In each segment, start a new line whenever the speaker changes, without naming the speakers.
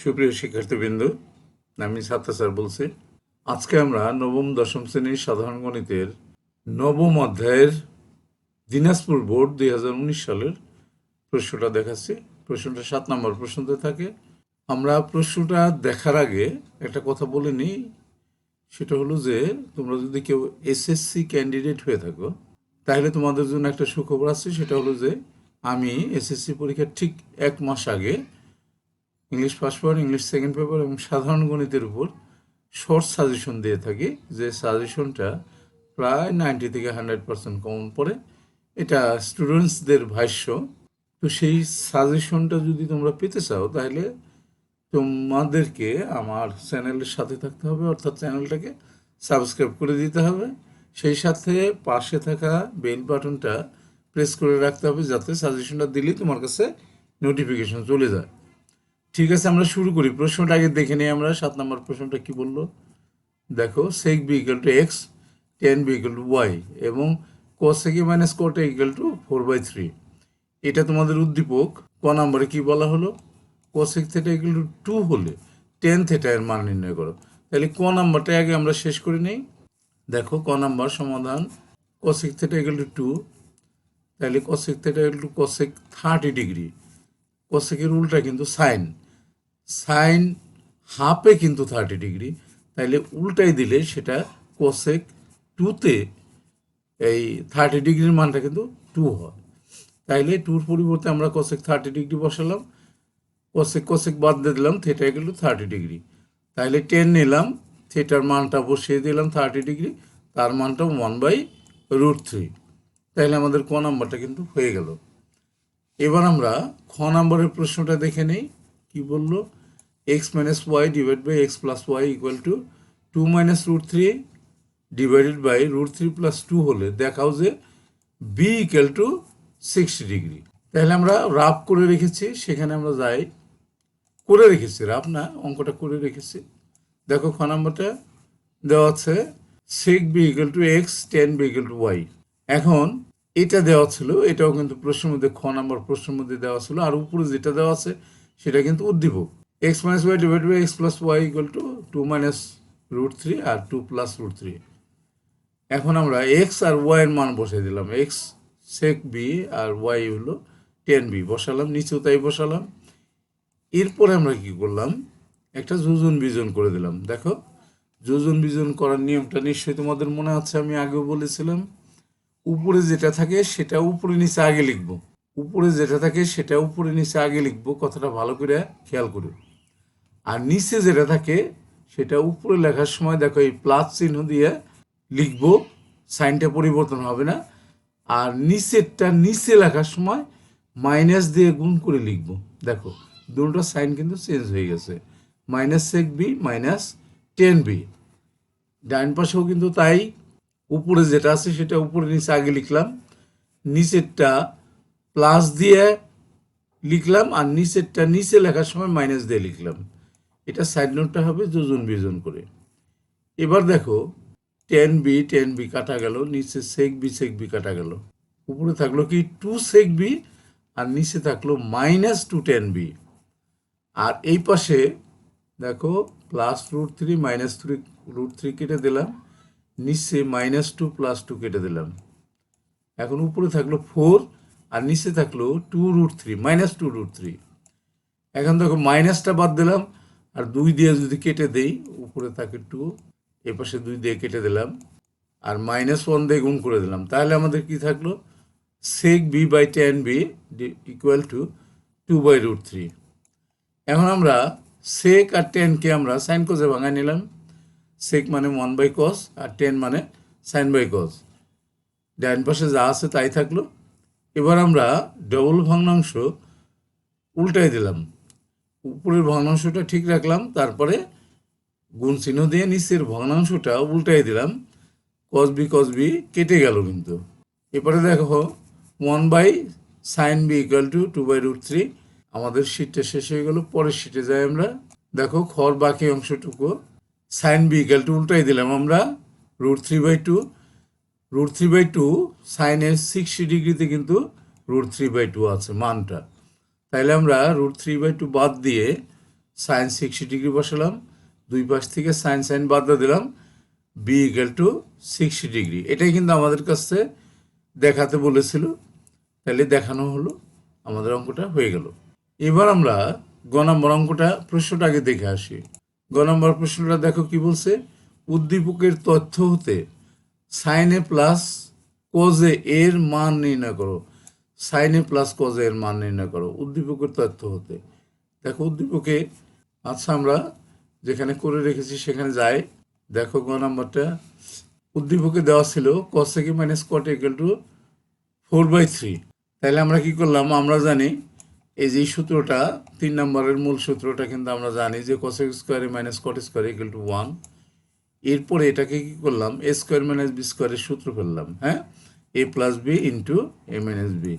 সুপ্রিয় শিক্ষার্থীবৃন্দ, আমি ছাত্র স্যার বলছি। আজকে আমরা নবম দশম শ্রেণীর সাধারণ গণিতের নবম অধ্যায়ের দিনাজপুর বোর্ড 2019 সালের প্রশ্নটা দেখাচ্ছি। প্রশ্নটা 7 নম্বর প্রশ্নতে থাকে। আমরা প্রশ্নটা দেখার আগে একটা কথা বলে নিই, সেটা হলো যে তোমরা যদি কেউ এসএসসি ক্যান্ডিডেট হয়ে থাকো তাহলে তোমাদের জন্য একটা সুখবর আছে। সেটা হলো যে আমি এসএসসি পরীক্ষার ঠিক 1 মাস আগে English first paper, English second paper এবং সাধারণ গণিতের উপর শর্ট সাজেশন দিয়ে থাকি, যে সাজেশনটা প্রায় 90 থেকে 100% কমন পড়ে। এটা স্টুডেন্টসদের ভাষ্য। তো সেই সাজেশনটা যদি তোমরা পেতে চাও তাহলে তোমাদেরকে আমার চ্যানেলের সাথে থাকতে হবে, অর্থাৎ চ্যানেলটাকে সাবস্ক্রাইব করে দিতে হবে। সেই সাথে পাশে থাকা বেল বাটনটা প্রেস করে রাখতে হবে, যাতে সাজেশনটা দিলেই তোমার কাছে নোটিফিকেশন চলে যায়। ঠিক আছে, আমরা শুরু করি। প্রশ্নটা আগে দেখে নিই আমরা। 7 নম্বর প্রশ্নটা কি বললো দেখো। sec b equal to x, tan b equal to y এবং cosec a minus cot a equal to 4/3। এটা তোমাদের উদ্দীপক। ক নম্বরে কি বলা হলো? cosec theta equal to 2 হলে tan theta এর মান নির্ণয় করো। তাহলে ক নাম্বারটা আগে আমরা শেষ করে নেই। দেখো ক নাম্বার সমাধান, cosec theta equal to 2, তাহলে cosec theta equal to cosec 30 ডিগ্রি। cosec-এর উল্টা কিন্তু সাইন, সাইন হাফে কিন্তু 30 ডিগ্রি, তাইলে উল্টাই দিলে সেটা কোসেক 2তে এই 30 ডিগ্রির মানটা কিন্তু 2 হয়। তাইলে 2-র পরিবর্তে আমরা কোসেক 30 ডিগ্রি বসালাম, কোসেক কোসেক বাদ দিয়ে দিলাম, থেটা গেল 30 ডিগ্রি। তাইলে 10 নিলাম, থেটার মানটা বসিয়ে দিলাম 30 ডিগ্রি, তার মানটা 1/√3। তাইলে আমাদের ক নাম্বারটা কিন্তু হয়ে গেল। এবার আমরা খ নাম্বারের প্রশ্নটা দেখে নেই। কি বললো? x minus y divided by x plus y equal to 2 minus √3 divided by √3 plus 2 হলে দেখাও যে b equal to 60 ডিগ্রি। তাহলে আমরা রাফ করে রেখেছি, সেখানে আমরা যাই। করে রেখেছি, রাফ না, অঙ্কটা করে রেখেছি। দেখো খ নাম্বারটা দেওয়া আছে sec b equal to x, tan b equal to y। এখন এটা দেওয়া ছিল, এটাও কিন্তু প্রশ্নের মধ্যে খ নাম্বার প্রশ্নের মধ্যে দেওয়া ছিল, আর উপরে যেটা দেওয়া আছে সেটা কিন্তু উদ্দীপক। x minus y divided by x plus y equal to 2 minus √3 R 2 plus √3। এখন আমরা x আর y এর মান বসাই দিলাম। x sec b আর y হলো tan b বসালাম, নিচেও তাই বসালাম। এরপরে আমরা কি করলাম? একটা যোজন বিজন করে দিলাম। দেখো যোজন বিজন করার নিয়মটা নিশ্চয়ই তোমাদের মনে আছে, আমি আগেও বলেছিলাম। উপরে যেটা থাকে সেটা উপরে নিচে আগে লিখব, উপরে যেটা থাকে সেটা উপরে নিচে আগে লিখব, কথাটা ভালো করে খেয়াল করো। আর নিচে যেটা থাকে সেটা উপরে লেখার সময় দেখো এই প্লাস চিহ্ন দিয়ে লিখব, সাইনটা পরিবর্তন হবে না। আর নিচেরটা নিচে লেখার সময় মাইনাস দিয়ে গুণ করে লিখব। দেখো দুটোটা সাইন কিন্তু চেঞ্জ হয়ে গেছে, minus sec b minus 10 b. ডাইন পাশেও কিন্তু তাই, উপরে যেটা আছে সেটা উপরে নিচে আগে লিখলাম, নিচেরটা প্লাস দিয়ে লিখলাম, আর নিচেরটা নিচে লেখার সময় মাইনাস দিয়ে লিখলাম। এটা সাইড নোটটা হবে যোজন বিজন করে। এবার দেখো টেন বি কাটা গেল, নিচে সেক বি কাটা গেল, উপরে থাকলো কি 2 sec b আর নিচে থাকলো -2 tan b। আর এই পাশে দেখো প্লাস √3 -3 কেটে দিলাম, নিচে -2 + 2 কেটে দিলাম। এখন উপরে থাকলো 4 আর নিচে থাকলো 2√3 -2√3। এখন দেখো মাইনাসটা বাদ দিলাম, আর 2 দিয়ে যদি কেটে দেই, উপরে থাকে 2, এ পাশে 2 দিয়ে কেটে দিলাম, আর -1 দিয়ে গুণ করে দিলাম। তাহলে আমাদের কি থাকলো? sec b by tan b equal to 2/√3। এখন আমরা sec আর tan-কে আমরা সাইন কোসে ভাঙায় নিলাম। sec মানে 1/cos আর tan মানে sin/cos। ডান পাশে যা আছে তাই থাকলো। এবার আমরা ডবল ভগ্নাংশ উল্টাই দিলাম, উপরের ভগ্নাংশটা ঠিক রাখলাম, তারপরে গুণ চিহ্ন দিয়ে নিচের ভগ্নাংশটা উল্টাই দিলাম। cos b কেটে গেল কিন্তু। এবারে দেখো 1/sin b equal to 2/√3। আমাদের শীটটা শেষ হয়ে গেল, পরের শীটে যাই আমরা। দেখো খর বাকি অংশটুকু sin b equal to উল্টাই দিলাম আমরা √3/2। √3/2 সাইনের 60 ডিগ্রিতে কিন্তু √3/2 আছে মানটা। তাইলে আমরা √3/2 বাদ দিয়ে সাইন 60 ডিগ্রি বসালাম, দুই পাশ থেকে সাইন সাইন বাদ দিয়ে দিলাম, বি ইকুয়াল টু 60 ডিগ্রি। এটাই কিন্তু আমাদের কাছে দেখাতে বলেছিল, তাহলে দেখানো হলো, আমাদের অঙ্কটা হয়ে গেল। এবার আমরা গ নম্বর অঙ্কটা প্রশ্নটা আগে দেখে আসি। গ নম্বর প্রশ্নটা দেখো কি বলছে, উদ্দীপকের তথ্য হতে সাইনে প্লাস কজে এর মান নির্ণয় করো। সাইনে প্লাস কজে এর মান নির্ণয় করো উদ্দীপকের তথ্য হতে। দেখো উদ্দীপকে, আচ্ছা আমরা যেখানে করে রেখেছি সেখানে যাই। দেখো গ নম্বরটা, উদ্দীপকে দেওয়া ছিল কস থেকে মাইনাস কট ইকুয়াল টু 4/3। তাহলে আমরা কি করলাম, আমরা জানি এই যে সূত্রটা 3 নম্বরের মূল সূত্রটা কিন্তু আমরা জানি যে কোসেক স্কোয়ারে minus cot square equal to 1। এরপরে এটাকে কি করলাম, এ স্কোয়ার মাইনাস বি স্কোয়ারের সূত্র ফেললাম, হ্যাঁ, a plus b into a minus b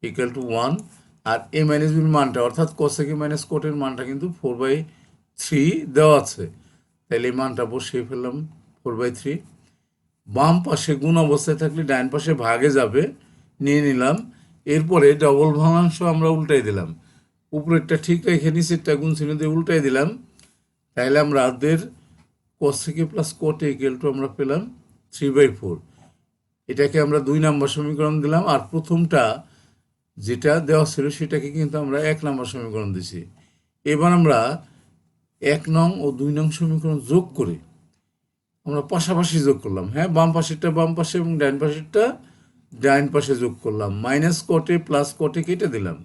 equal to 1। আর এ মাইনাস বির মানটা অর্থাৎ কোসেকে মাইনাস কোটের মানটা কিন্তু 4/3 দেওয়া আছে, তাহলে এই মানটা বসিয়ে ফেললাম 4/3। বাম পাশে গুণ অবস্থায় থাকলে ডান পাশে ভাগে যাবে, নিয়ে নিলাম। এরপরে ডবল ভগ্নাংশ আমরা উল্টাই দিলাম, উপরেরটা ঠিক রেখে নিচেরটা গুণ চিহ্ন দিয়ে উল্টাই দিলাম। তাহলে আমরা আমাদের কস থেকে প্লাস কোটে ইকুয়াল টু আমরা পেলাম 3/4। এটাকে আমরা 2 নম্বর সমীকরণ দিলাম, আর প্রথমটা যেটা দেওয়া ছিল সেটাকে কিন্তু আমরা 1 নম্বর সমীকরণ দিছি। এবার আমরা 1 নং ও 2 নং সমীকরণ যোগ করে আমরা পাশাপাশি যোগ করলাম, হ্যাঁ, বাম পাশেরটা বাম পাশে এবং ডান পাশেরটা ডান পাশে যোগ করলাম। মাইনাস কোটে প্লাস কোটে কেটে দিলাম,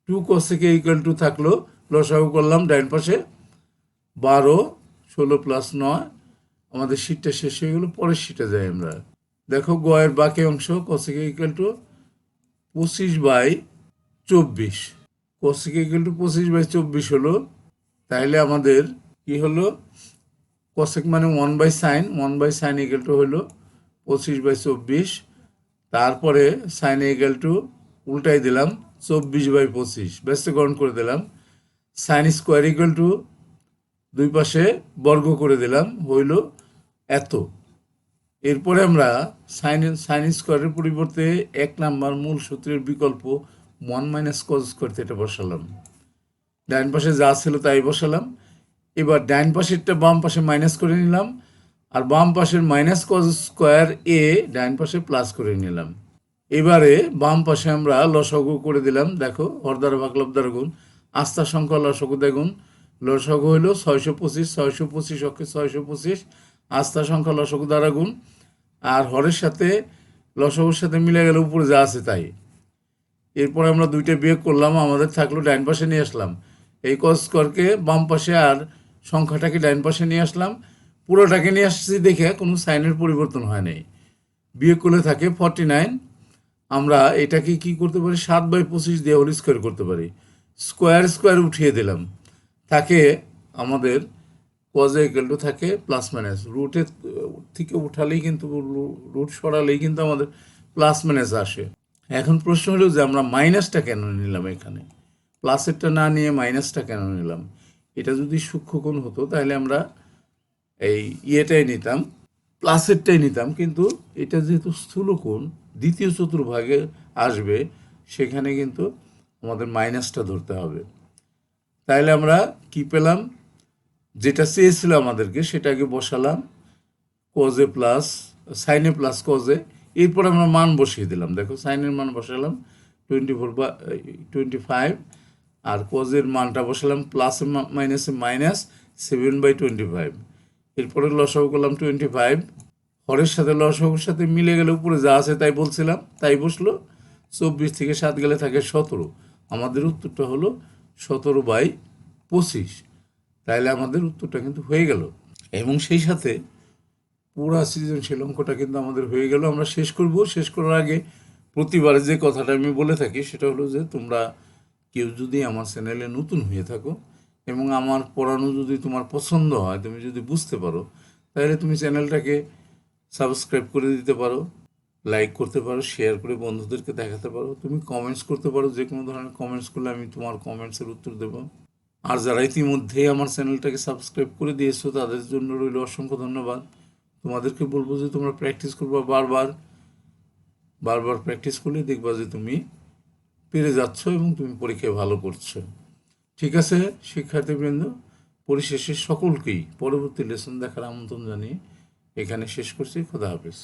2 cos থেকে ইকুয়াল টু থাকলো, লসাগু করলাম ডান পাশে 12, 16 প্লাস 9। আমাদের শীটটা শেষ হয়ে গেল, পরের শীটে যাই আমরা। দেখো গয়ের বাকি অংশ cos থেকে ইকুয়াল টু 25/24। cos থেকে ইকুয়াল টু 25/24 হলো। তাহলে আমাদের কি হলো, কসেক মানে 1/sin, 1/sin ইকুয়াল টু হলো 25/24। তারপরে সাইন ইকুয়াল টু উল্টাই দিলাম 24/25, ব্যস্তকরণ করে দিলাম। সাইন স্কোয়ার ইকুয়াল টু দুই পাশে বর্গ করে দিলাম, হইল এত। এরপরে আমরা সাইন স্কোয়ারের পরিবর্তে 1 নাম্বার মূল সূত্রের বিকল্প 1 মাইনাস কজ স্কোয়ার থিটা বসালাম, ডান পাশে যা ছিল তাই বসালাম। এবার ডান পাশেরটা বাম পাশে মাইনাস করে নিলাম, আর বাম পাশের মাইনাস কজ স্কোয়ার এ ডান পাশে প্লাস করে নিলাম। এবারে বাম পাশে আমরা লসাগু করে দিলাম, দেখো হর দ্বারা ভাগ লব দ্বারা গুণ, আস্থা সংখ্যা লসাগু দ্বিগুণ, লসাগু হইল 625, 625 অক্ষে 625, আস্থা সংখ্যা লসাগু দ্বারা গুণ, আর হরের সাথে লসাগুর সাথে মিলে গেলে উপরে যা আছে তাই। এরপরে আমরা দুইটা বিয়োগ করলাম, আমাদের থাকলো ডান পাশে নিয়ে আসলাম, এই কস স্কোয়ারকে বাম পাশে আর সংখ্যাটাকে ডান পাশে নিয়ে আসলাম। পুরোটাকে নিয়ে আসছি দেখে কোনো সাইনের পরিবর্তন হয় নাই, বিয়োগ করলে থাকে 49। আমরা এটাকে কি করতে পারি, 7/25 দিয়ে হোল স্কোয়ার করতে পারি, স্কোয়ার স্কোয়ার উঠিয়ে দিলাম, থাকে আমাদের কজে ইকুয়াল টু থাকে প্লাস মাইনাস, রুটের থেকে উঠালেই কিন্তু রুট সরালেই কিন্তু আমাদের প্লাস মাইনাস আসে। এখন প্রশ্ন হলো যে আমরা মাইনাসটা কেন নিলাম, এখানে প্লাসেরটা না নিয়ে মাইনাসটা কেন নিলাম। এটা যদি সূক্ষ্মকোণ হতো তাহলে আমরা এই ইয়েটাই নিতাম, প্লাসেরটাই নিতাম, কিন্তু এটা যেহেতু স্থূলকোণ দ্বিতীয় চতুর্ভাগে আসবে, সেখানে কিন্তু আমাদের মাইনাসটা ধরতে হবে। তাইলে আমরা কি পেলাম, যেটা চেয়েছিল আমাদেরকে সেটাকে বসালাম, কজে প্লাস সাইনে প্লাস কজে। এরপর আমরা মান বসিয়ে দিলাম, দেখো সাইনের মান বসালাম 24/25, আর কজের মানটা বসালাম প্লাসে মাইনাসে মাইনাস 7/25। এরপরে লসাগু করলাম 25, হরের সাথে লসাগুর সাথে মিলে গেলে উপরে যা আছে তাই বলছিলাম, তাই বসলো। 24 থেকে 7 গেলে থাকে 17, আমাদের উত্তরটা হলো 17/25। তাইলে আমাদের উত্তরটা কিন্তু হয়ে গেল, এবং সেই সাথে পুরা সৃজনশীল অঙ্কটা কিন্তু আমাদের হয়ে গেল। আমরা শেষ করব, শেষ করার আগে প্রতিবারে যে কথাটা আমি বলে থাকি সেটা হলো যে তোমরা কেউ যদি আমার চ্যানেলে নতুন হয়ে থাকো এবং আমার পড়ানো যদি তোমার পছন্দ হয়, তুমি যদি বুঝতে পারো, তাহলে তুমি চ্যানেলটাকে সাবস্ক্রাইব করে দিতে পারো, লাইক করতে পারো, শেয়ার করে বন্ধুদেরকে দেখাতে পারো, তুমি কমেন্টস করতে পারো, যে কোনো ধরনের কমেন্টস করলে আমি তোমার কমেন্টসের উত্তর দেবো। আর যারা ইতিমধ্যেই আমার চ্যানেলটাকে সাবস্ক্রাইব করে দিয়েছো তাদের জন্য রইল অসংখ্য ধন্যবাদ। তোমাদেরকে বলবো যে তোমরা প্র্যাকটিস করবা, বারবার প্র্যাকটিস করলে দেখবা যে তুমি পেরে যাচ্ছ এবং তুমি পরীক্ষায় ভালো করছো। ঠিক আছে শিক্ষার্থীবৃন্দ, পরিশেষে সকলকেই পরবর্তী লেসন দেখার আমন্ত্রণ জানিয়ে এখানে শেষ করছি। খোদা হাফেজ।